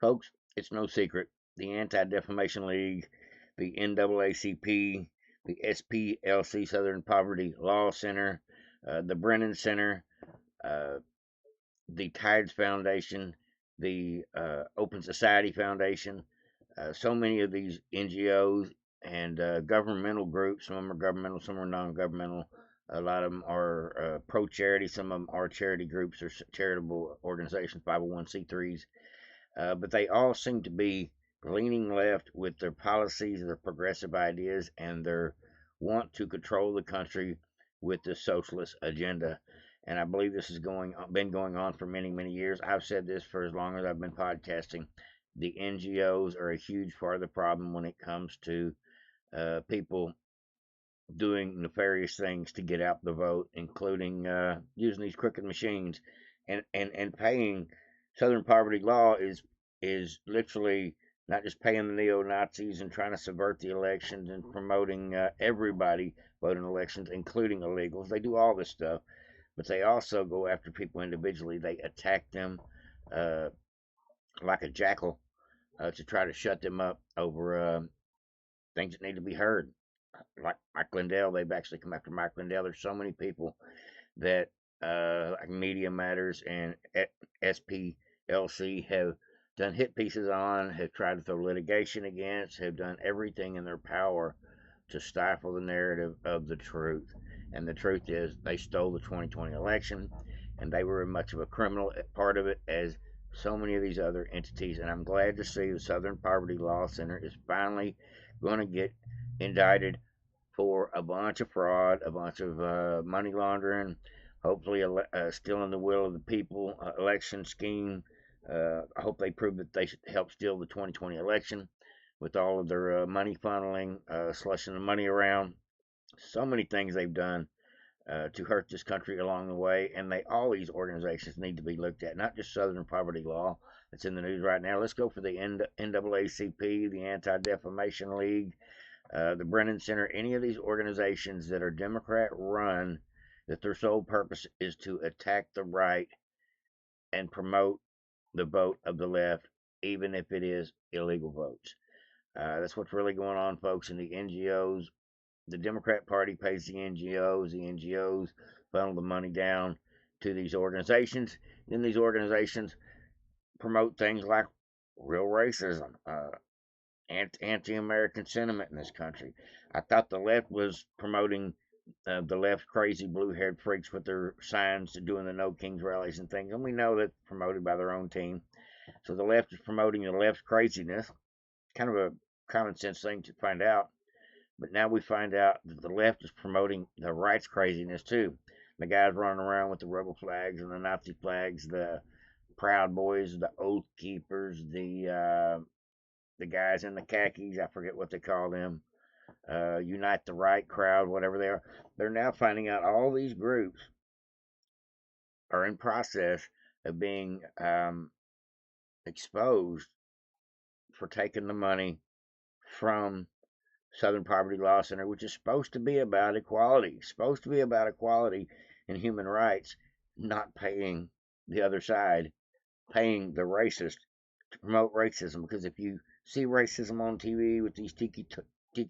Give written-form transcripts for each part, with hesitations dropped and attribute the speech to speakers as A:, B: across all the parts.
A: Folks, it's no secret. The Anti-Defamation League, the NAACP, the SPLC Southern Poverty Law Center, the Brennan Center, uh, the Tides Foundation, the Open Society Foundation, so many of these NGOs and governmental groups. Some of them are governmental, some are non-governmental. A lot of them are pro-charity. Some of them are charity groups or charitable organizations, 501c3s. But they all seem to be leaning left with their policies, their progressive ideas, and their want to control the country with the socialist agenda. And I believe this has been going on for many, many years. I've said this for as long as I've been podcasting. The NGOs are a huge part of the problem when it comes to people doing nefarious things to get out the vote, including using these crooked machines and paying. Southern Poverty Law is literally not just paying the neo Nazis and trying to subvert the elections and promoting everybody voting elections, including illegals. They do all this stuff, but they also go after people individually. They attack them uh, like a jackal to try to shut them up over things that need to be heard. Like Mike Lindell, they've actually come after Mike Lindell. There's so many people that like Media Matters and SPLC have done hit pieces on, have tried to throw litigation against, have done everything in their power to stifle the narrative of the truth. And the truth is, they stole the 2020 election, and they were as much of a criminal part of it as so many of these other entities. And I'm glad to see the Southern Poverty Law Center is finally going to get indicted for a bunch of fraud, a bunch of money laundering, hopefully stealing the will of the people, election scheme. I hope they prove that they helped steal the 2020 election with all of their money funneling, slushing the money around. So many things they've done to hurt this country along the way, and all these organizations need to be looked at, not just Southern Poverty Law that's in the news right now. Let's go for the NAACP, the Anti-Defamation League, the Brennan Center, any of these organizations that are Democrat run, that their sole purpose is to attack the right and promote the vote of the left, even if it is illegal votes. That's what's really going on, folks. In the NGOs, the Democrat Party pays the NGOs. The NGOs funnel the money down to these organizations. Then these organizations promote things like real racism, anti-American sentiment in this country. I thought the left was promoting the left crazy blue-haired freaks with their signs doing the No Kings rallies and things, and we know that's promoted by their own team. So the left is promoting the left's craziness. Kind of a common sense thing to find out. But now we find out that the left is promoting the right's craziness too. The guys running around with the rebel flags and the Nazi flags, the Proud Boys, the Oath Keepers, the guys in the khakis, I forget what they call them, Unite the Right crowd, whatever they are. They're now finding out all these groups are in process of being exposed for taking the money from Southern Poverty Law Center, which is supposed to be about equality, and human rights, not paying the other side, paying the racist to promote racism. Because if you see racism on TV with these tiki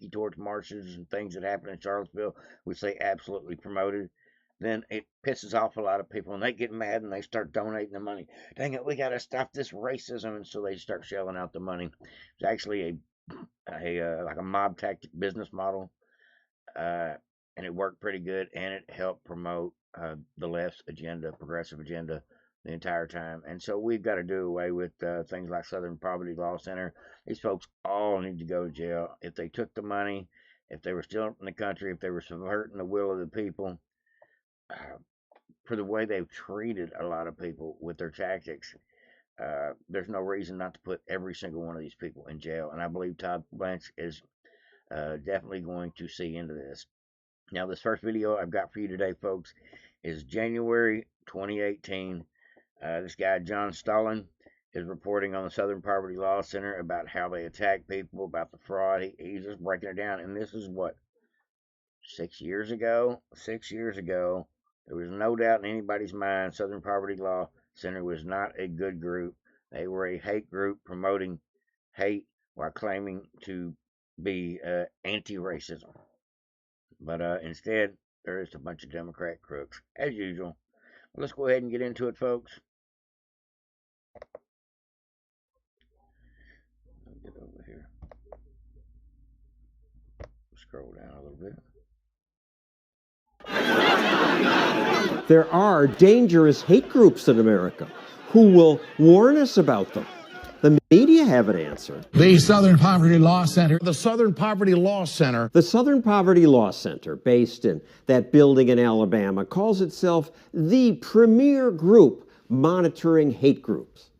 A: torch marches and things that happen in Charlottesville, which they absolutely promoted, then it pisses off a lot of people and they get mad and they start donating the money. Dang it, we got to stop this racism. And so they start shelling out the money. It's actually a like a mob tactic business model, uh, and it worked pretty good, and it helped promote the left's agenda, progressive agenda, the entire time. And so we've got to do away with things like Southern Poverty Law Center. These folks all need to go to jail if they took the money, if they were still in the country, if they were subverting the will of the people. For the way they've treated a lot of people with their tactics, there's no reason not to put every single one of these people in jail. And I believe Todd Blanche is definitely going to see into this. Now, this first video I've got for you today, folks, is January 2018. This guy, John Stalin, is reporting on the Southern Poverty Law Center about how they attack people, about the fraud. He's just breaking it down. And this is what, 6 years ago? 6 years ago. There was no doubt in anybody's mind Southern Poverty Law Center was not a good group. They were a hate group promoting hate while claiming to be anti-racism. But instead, they're just a bunch of Democrat crooks, as usual. Well, let's go ahead and get into it, folks. Let me get over here. Scroll down a little bit.
B: There are dangerous hate groups in America who will warn us about them. The media have an answer.
C: The Southern Poverty Law Center. The Southern Poverty Law Center.
B: The Southern Poverty Law Center, based in that building in Alabama, calls itself the premier group monitoring hate groups.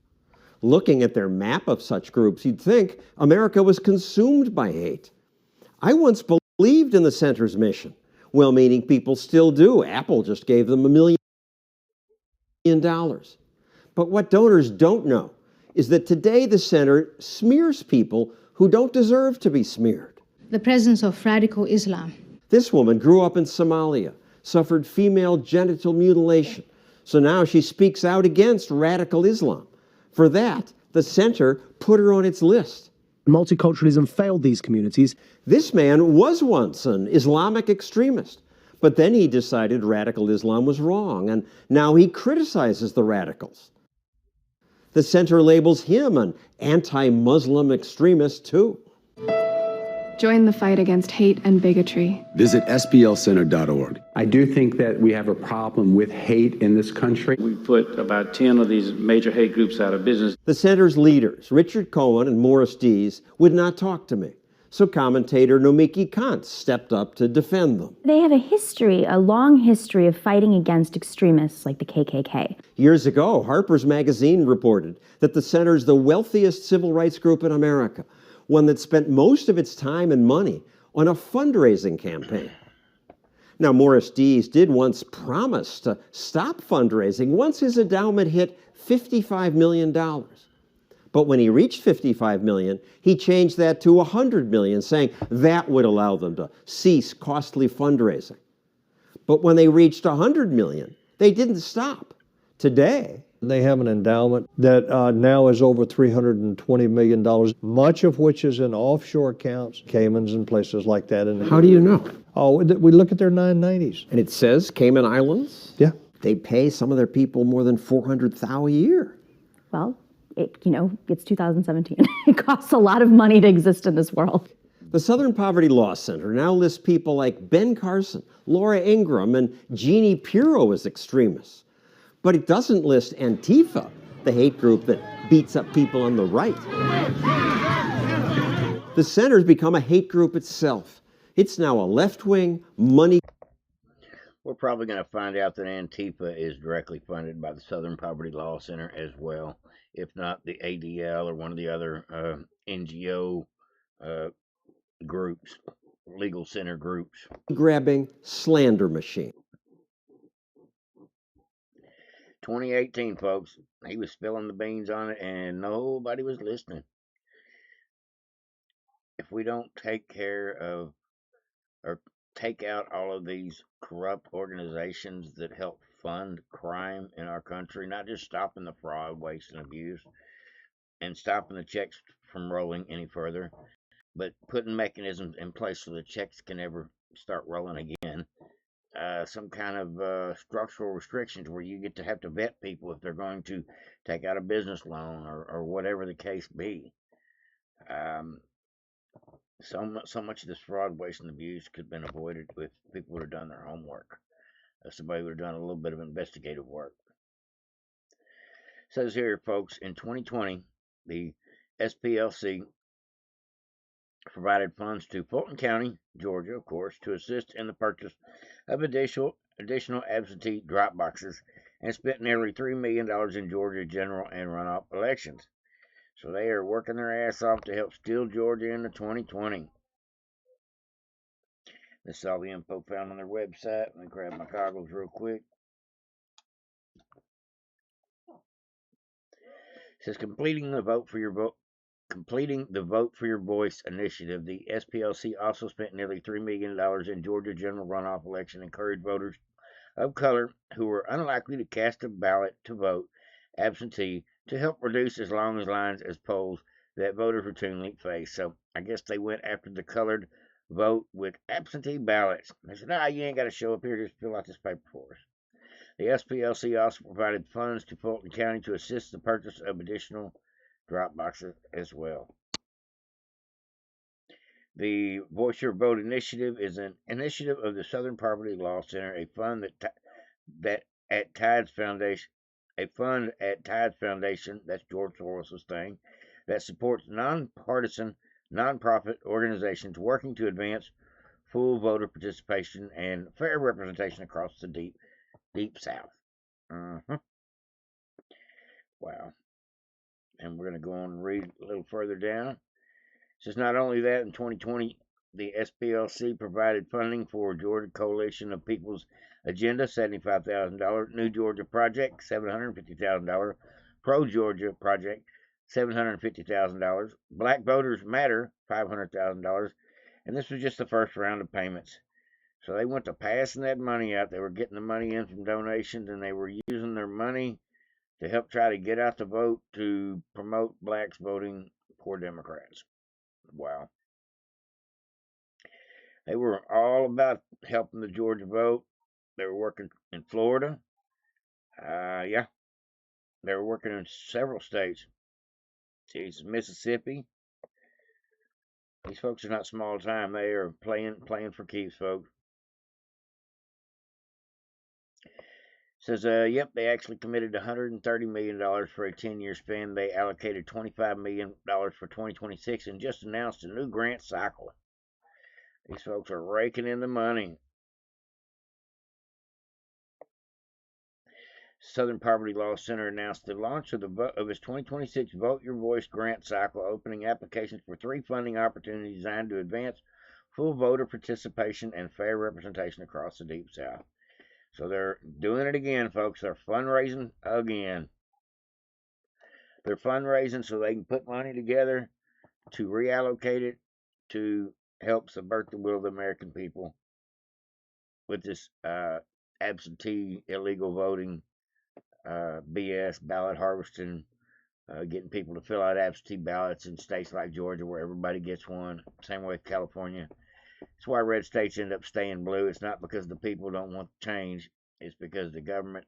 B: Looking at their map of such groups, you'd think America was consumed by hate. I once believed in the center's mission. Well-meaning people still do. Apple just gave them $1 million. But what donors don't know is that today the center smears people who don't deserve to be smeared.
D: The presence of radical Islam.
B: This woman grew up in Somalia, suffered female genital mutilation, so now she speaks out against radical Islam. For that, the center put her on its list.
E: Multiculturalism failed these communities.
B: This man was once an Islamic extremist, but then he decided radical Islam was wrong, and now he criticizes the radicals. The center labels him an anti-Muslim extremist, too.
F: Join the fight against hate and bigotry.
G: Visit splcenter.org.
H: I do think that we have a problem with hate in this country.
I: We put about 10 of these major hate groups out of business.
B: The center's leaders, Richard Cohen and Morris Dees, would not talk to me. So commentator Nomiki Kant stepped up to defend them.
J: They have a long history of fighting against extremists like the KKK.
B: Years ago, Harper's Magazine reported that the center's the wealthiest civil rights group in America, one that spent most of its time and money on a fundraising campaign. Now, Morris Dees did once promise to stop fundraising once his endowment hit $55 million. But when he reached $55 million, he changed that to $100 million, saying that would allow them to cease costly fundraising. But when they reached $100 million, they didn't stop. Today,
K: they have an endowment that now is over $320 million, much of which is in offshore accounts, Caymans and places like that.
B: How do you know?
K: Oh, we look at their 990s.
B: And it says Cayman Islands?
K: Yeah.
B: They pay some of their people more than $400,000 a year.
J: Well, it's 2017. It costs a lot of money to exist in this world.
B: The Southern Poverty Law Center now lists people like Ben Carson, Laura Ingraham, and Jeannie Pirro as extremists. But it doesn't list Antifa, the hate group that beats up people on the right. The center's become a hate group itself. It's now a left-wing money.
A: We're probably going to find out that Antifa is directly funded by the Southern Poverty Law Center as well, if not the ADL or one of the other NGO groups, legal center groups.
B: Grabbing slander machine.
A: 2018, folks. He was spilling the beans on it, and nobody was listening. If we don't take care of or take out all of these corrupt organizations that help fund crime in our country, not just stopping the fraud, waste, and abuse, and stopping the checks from rolling any further, but putting mechanisms in place so the checks can never start rolling again. Some kind of structural restrictions where you get to have to vet people if they're going to take out a business loan or whatever the case be. So much of this fraud, waste, and abuse could have been avoided if people would have done their homework. Somebody would have done a little bit of investigative work. It says here, folks, in 2020, the SPLC provided funds to Fulton County, Georgia, of course, to assist in the purchase of additional absentee drop boxes and spent nearly $3 million in Georgia general and runoff elections. So they are working their ass off to help steal Georgia into 2020. This is all the info found on their website. Let me grab my goggles real quick. It says completing the Vote for Your Voice initiative, the SPLC also spent nearly $3 million in Georgia general runoff election and encouraged voters of color who were unlikely to cast a ballot to vote absentee to help reduce as long as lines as polls that voters routinely face. So I guess they went after the colored vote with absentee ballots. They said, "Nah, you ain't got to show up here. Just fill out this paper for us." The SPLC also provided funds to Fulton County to assist the purchase of additional drop boxes as well. The Voice Your Vote initiative is an initiative of the Southern Poverty Law Center, a fund that at Tides Foundation, that's George Soros' thing, that supports nonpartisan, nonprofit organizations working to advance full voter participation and fair representation across the deep South. Wow. And we're going to go on and read a little further down. It says, not only that, in 2020, the SPLC provided funding for Georgia Coalition of People's Agenda, $75,000, New Georgia Project, $750,000, Pro Georgia Project, $750,000, Black Voters Matter, $500,000, and this was just the first round of payments. So they went to passing that money out. They were getting the money in from donations, and they were using their money to help try to get out the vote to promote blacks voting for Democrats. Wow. They were all about helping the Georgia vote. They were working in Florida. Yeah. They were working in several states. Jeez, Mississippi. These folks are not small time. They are playing for keeps, folks. Says, yep, they actually committed $130 million for a 10-year span. They allocated $25 million for 2026 and just announced a new grant cycle. These folks are raking in the money. Southern Poverty Law Center announced the launch of its 2026 Vote Your Voice grant cycle, opening applications for 3 funding opportunities designed to advance full voter participation and fair representation across the Deep South. So they're doing it again, folks. They're fundraising again. They're fundraising so they can put money together to reallocate it to help subvert the will of the American people with this absentee illegal voting BS, ballot harvesting, getting people to fill out absentee ballots in states like Georgia where everybody gets one. Same way with California. That's why red states end up staying blue. It's not because the people don't want change. It's because the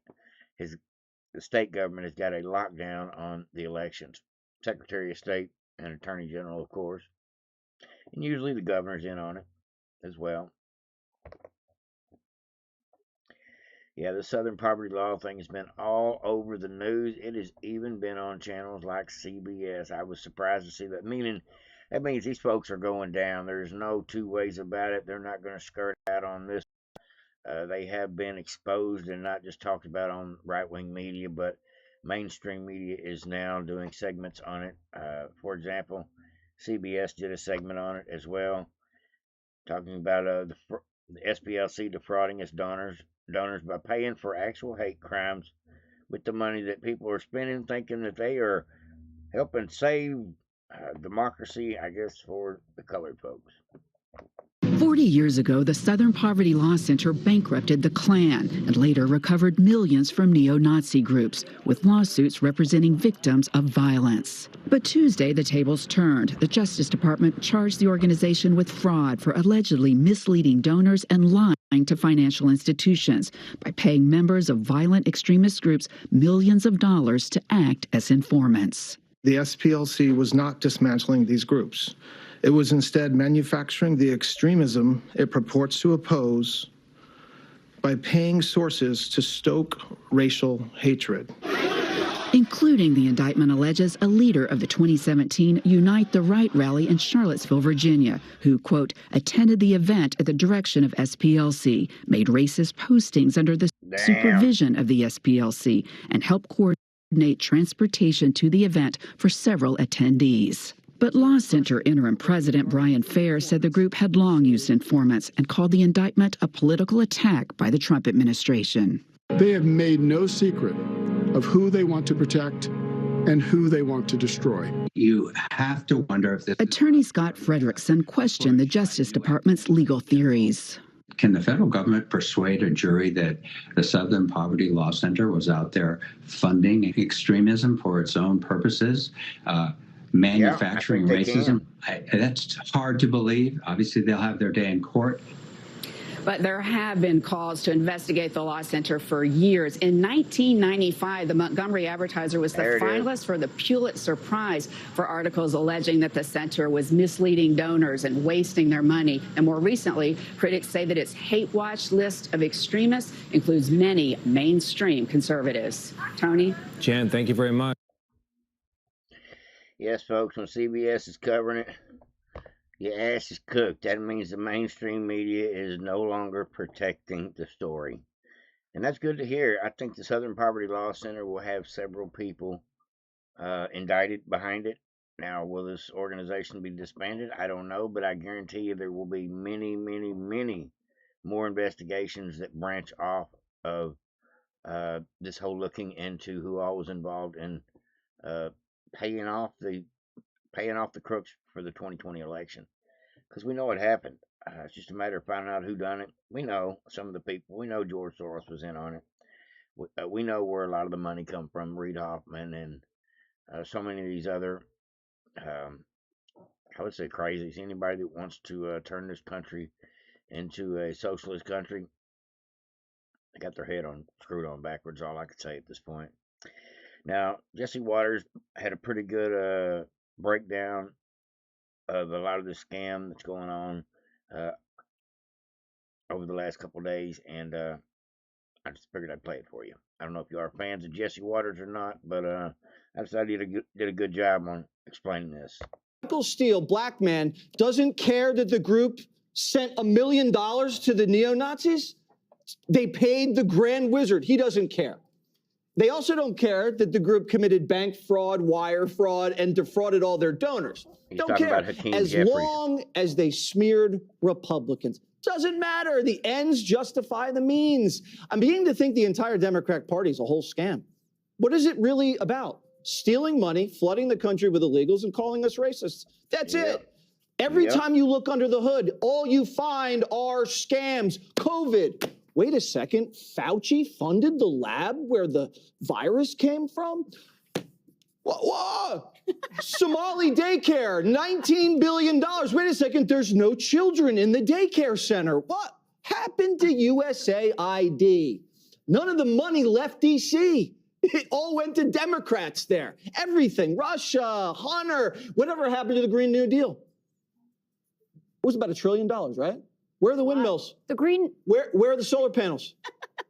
A: state government has got a lockdown on the elections. Secretary of State and Attorney General, of course. And usually the governor's in on it as well. Yeah, the Southern Poverty Law thing has been all over the news. It has even been on channels like CBS. I was surprised to see that. That means these folks are going down. There's no two ways about it. They're not going to skirt out on this. They have been exposed and not just talked about on right-wing media, but mainstream media is now doing segments on it. For example, CBS did a segment on it as well, talking about the SPLC defrauding its donors by paying for actual hate crimes with the money that people are spending, thinking that they are helping save democracy, I guess, for the colored folks.
L: 40 years ago, the Southern Poverty Law Center bankrupted the Klan and later recovered millions from neo-Nazi groups, with lawsuits representing victims of violence. But Tuesday, the tables turned. The Justice Department charged the organization with fraud for allegedly misleading donors and lying to financial institutions by paying members of violent extremist groups millions of dollars to act as informants.
M: The SPLC was not dismantling these groups. It was instead manufacturing the extremism it purports to oppose by paying sources to stoke racial hatred.
L: Including, the indictment alleges, a leader of the 2017 Unite the Right rally in Charlottesville, Virginia, who, quote, attended the event at the direction of SPLC, made racist postings under the supervision of the SPLC, and helped coordinate transportation to the event for several attendees. But Law Center interim president Brian Fair said the group had long used informants and called the indictment a political attack by the Trump administration.
N: They have made no secret of who they want to protect and who they want to destroy.
O: You have to wonder if this...
L: Attorney Scott Frederickson questioned the Justice Department's legal theories.
O: Can the federal government persuade a jury that the Southern Poverty Law Center was out there funding extremism for its own purposes, manufacturing racism? That's hard to believe. Obviously, they'll have their day in court.
L: But there have been calls to investigate the Law Center for years. In 1995, the Montgomery Advertiser was the finalist for the Pulitzer Prize for articles alleging that the center was misleading donors and wasting their money. And more recently, critics say that its hate watch list of extremists includes many mainstream conservatives. Tony?
P: Jan, thank you very much.
A: Yes, folks, when CBS is covering it, your ass is cooked. That means the mainstream media is no longer protecting the story. And that's good to hear. I think the Southern Poverty Law Center will have several people indicted behind it. Now, will this organization be disbanded? I don't know, but I guarantee you there will be many, many, many more investigations that branch off of this whole looking into who all was involved in paying off the crooks for the 2020 election, because we know what happened. It's just a matter of finding out who done it. We know some of the people. We know George Soros was in on it. We know where a lot of the money come from. Reid Hoffman and so many of these other, I would say, crazies. Anybody that wants to turn this country into a socialist country, they got their head screwed on backwards. All I could say at this point. Now, Jesse Waters had a pretty good breakdown of a lot of the scam that's going on over the last couple of days, and I just figured I'd play it for you. I don't know if you are fans of Jesse Waters or not, but I decided he did a good job on explaining this.
Q: Michael Steele, black man, doesn't care that the group sent $1 million to the neo-Nazis? They paid the Grand Wizard. He doesn't care. They also don't care that the group committed bank fraud, wire fraud, and defrauded all their donors.
A: He's
Q: don't
A: talking
Q: care.
A: about Hakeem
Q: As
A: Jeffries.
Q: long as they smeared Republicans. Doesn't matter. The ends justify the means. I'm beginning to think the entire Democratic Party is a whole scam. What is it really about? Stealing money, flooding the country with illegals, and calling us racists. That's it. Every time you look under the hood, all you find are scams. COVID. Wait a second, Fauci funded the lab where the virus came from? Whoa. Somali daycare, $19 billion. Wait a second, there's no children in the daycare center. What happened to USAID? None of the money left D.C. It all went to Democrats there. Everything, Russia, Hunter, whatever happened to the Green New Deal? It was about $1 trillion, right? Where are the windmills?
J: The green.
Q: Where are the solar panels?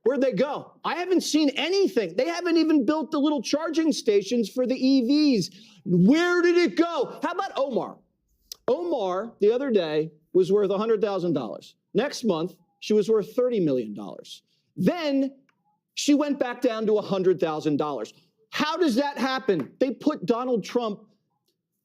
Q: Where'd they go? I haven't seen anything. They haven't even built the little charging stations for the EVs. Where did it go? How about Omar? Omar, the other day, was worth $100,000. Next month, she was worth $30 million. Then she went back down to $100,000. How does that happen? They put Donald Trump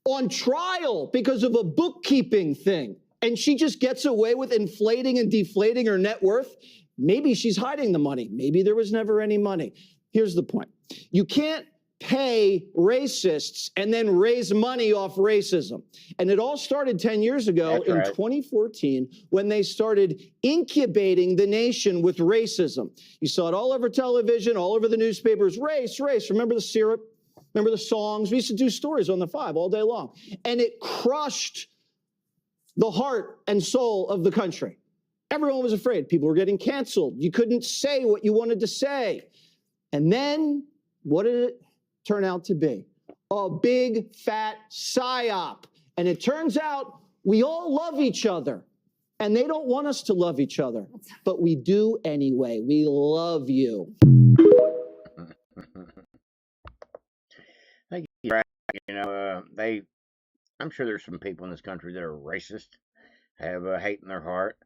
Q: on trial because of a bookkeeping thing. And she just gets away with inflating and deflating her net worth. Maybe she's hiding the money. Maybe there was never any money. Here's the point. You can't pay racists and then raise money off racism. And it all started 10 years ago in 2014 when they started incubating the nation with racism. You saw it all over television, all over the newspapers. Race, race. Remember the syrup? Remember the songs? We used to do stories on the 5 all day long. And it crushed the heart and soul of the country. Everyone was afraid. People were getting canceled. You couldn't say what you wanted to say. And then what did it turn out to be? A big, fat psyop. And it turns out we all love each other. And they don't want us to love each other. But we do anyway. We love you.
A: Thank you. Right. You know, I'm sure there's some people in this country that are racist, have hate in their heart.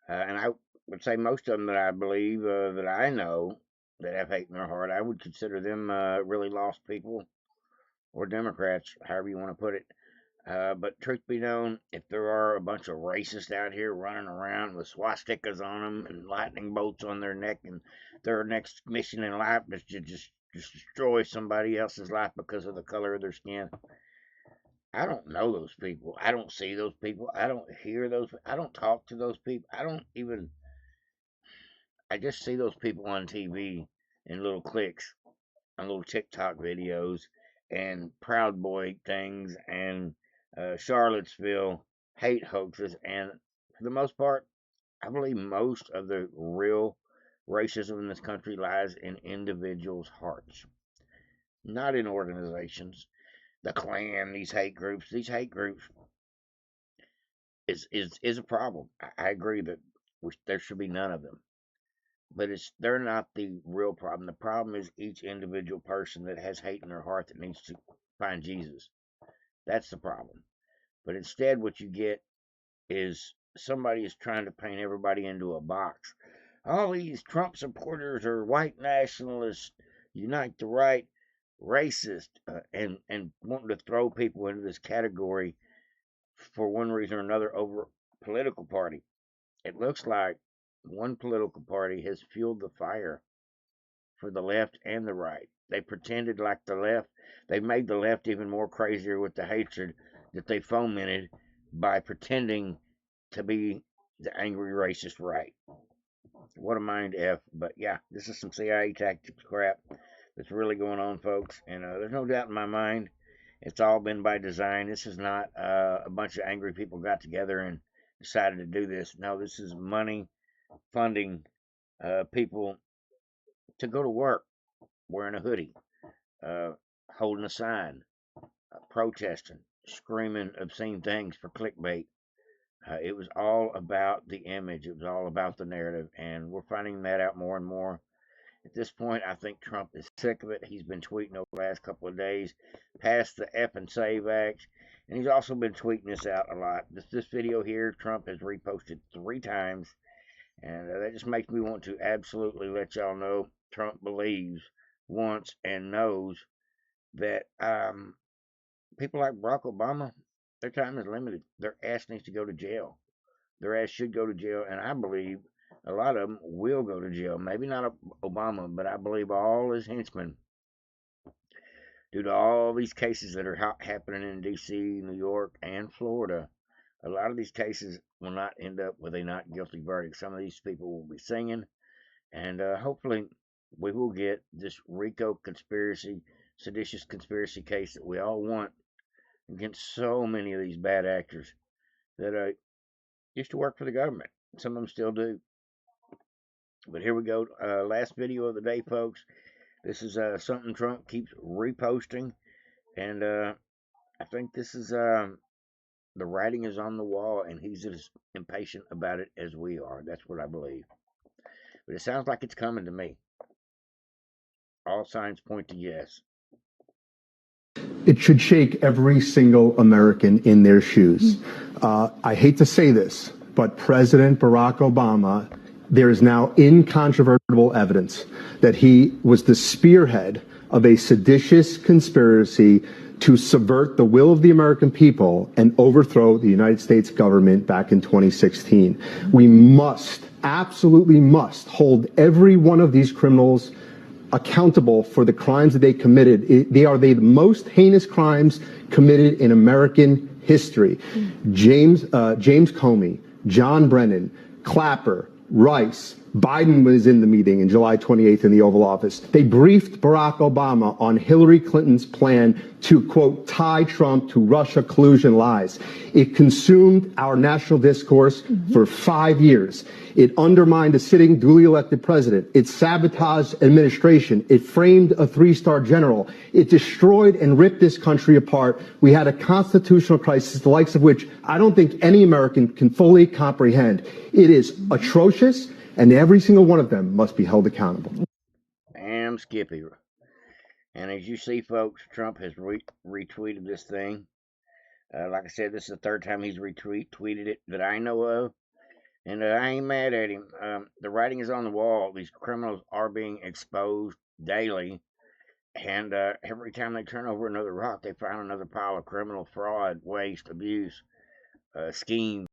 A: And I would say most of them that I believe that I know that have hate in their heart, I would consider them really lost people or Democrats, however you want to put it. But truth be known, if there are a bunch of racists out here running around with swastikas on them and lightning bolts on their neck, and their next mission in life is to just destroy somebody else's life because of the color of their skin, I don't know those people. I don't see those people. I don't hear those. I don't talk to those people. I don't even I just see those people on TV in little clips, on little TikTok videos, and Proud Boy things, and Charlottesville hate hoaxes. And for the most part, I believe most of the real racism in this country lies in individuals' hearts, not in organizations. The Klan, these hate groups is a problem. I agree that there should be none of them, but they're not the real problem. The problem is each individual person that has hate in their heart that needs to find Jesus. That's the problem. But instead, what you get is somebody is trying to paint everybody into a box. All these Trump supporters are white nationalists, unite the right, racist, and wanting to throw people into this category for one reason or another over a political party. It looks like one political party has fueled the fire for the left and the right. They pretended like the left. They made the left even more crazier with the hatred that they fomented by pretending to be the angry racist right. What a mind F. But yeah, this is some CIA tactics crap that's really going on, folks. And there's no doubt in my mind it's all been by design. This is not a bunch of angry people got together and decided to do this. No, this is money funding people to go to work wearing a hoodie, holding a sign, protesting, screaming obscene things for clickbait. It was all about the image. It was all about the narrative, and we're finding that out more and more. At this point, I think Trump is sick of it. He's been tweeting over the last couple of days, past the F and Save Act, and he's also been tweeting this out a lot. This video here, Trump has reposted 3 times, and that just makes me want to absolutely let y'all know Trump believes, wants, and knows that people like Barack Obama, their time is limited. Their ass needs to go to jail. Their ass should go to jail, and I believe a lot of them will go to jail. Maybe not Obama, but I believe all his henchmen, due to all these cases that are happening in D.C., New York, and Florida, a lot of these cases will not end up with a not guilty verdict. Some of these people will be singing, and hopefully we will get this RICO conspiracy, seditious conspiracy case that we all want against so many of these bad actors that used to work for the government. Some of them still do. But here we go. Last video of the day, folks. This is something Trump keeps reposting, and I think this is the writing is on the wall, and he's as impatient about it as we are. That's what I believe. But it sounds like it's coming to me. All signs point to yes.
P: It should shake every single American in their shoes. I hate to say this, but President Barack Obama, there is now incontrovertible evidence that he was the spearhead of a seditious conspiracy to subvert the will of the American people and overthrow the United States government back in 2016. We must, absolutely must, hold every one of these criminals accountable for the crimes that they committed. They are the most heinous crimes committed in American history. James Comey, John Brennan, Clapper, Rice, Biden was in the meeting in July 28th in the Oval Office. They briefed Barack Obama on Hillary Clinton's plan to, quote, tie Trump to Russia collusion lies. It consumed our national discourse for 5 years. It undermined a sitting, duly elected president. It sabotaged administration. It framed a 3-star general. It destroyed and ripped this country apart. We had a constitutional crisis, the likes of which I don't think any American can fully comprehend. It is atrocious, and every single one of them must be held accountable.
A: Bam, Skippy. And as you see, folks, Trump has retweeted this thing. Like I said, this is the 3rd time he's retweeted it that I know of. And I ain't mad at him. The writing is on the wall. These criminals are being exposed daily. And every time they turn over another rock, they find another pile of criminal fraud, waste, abuse, scheme.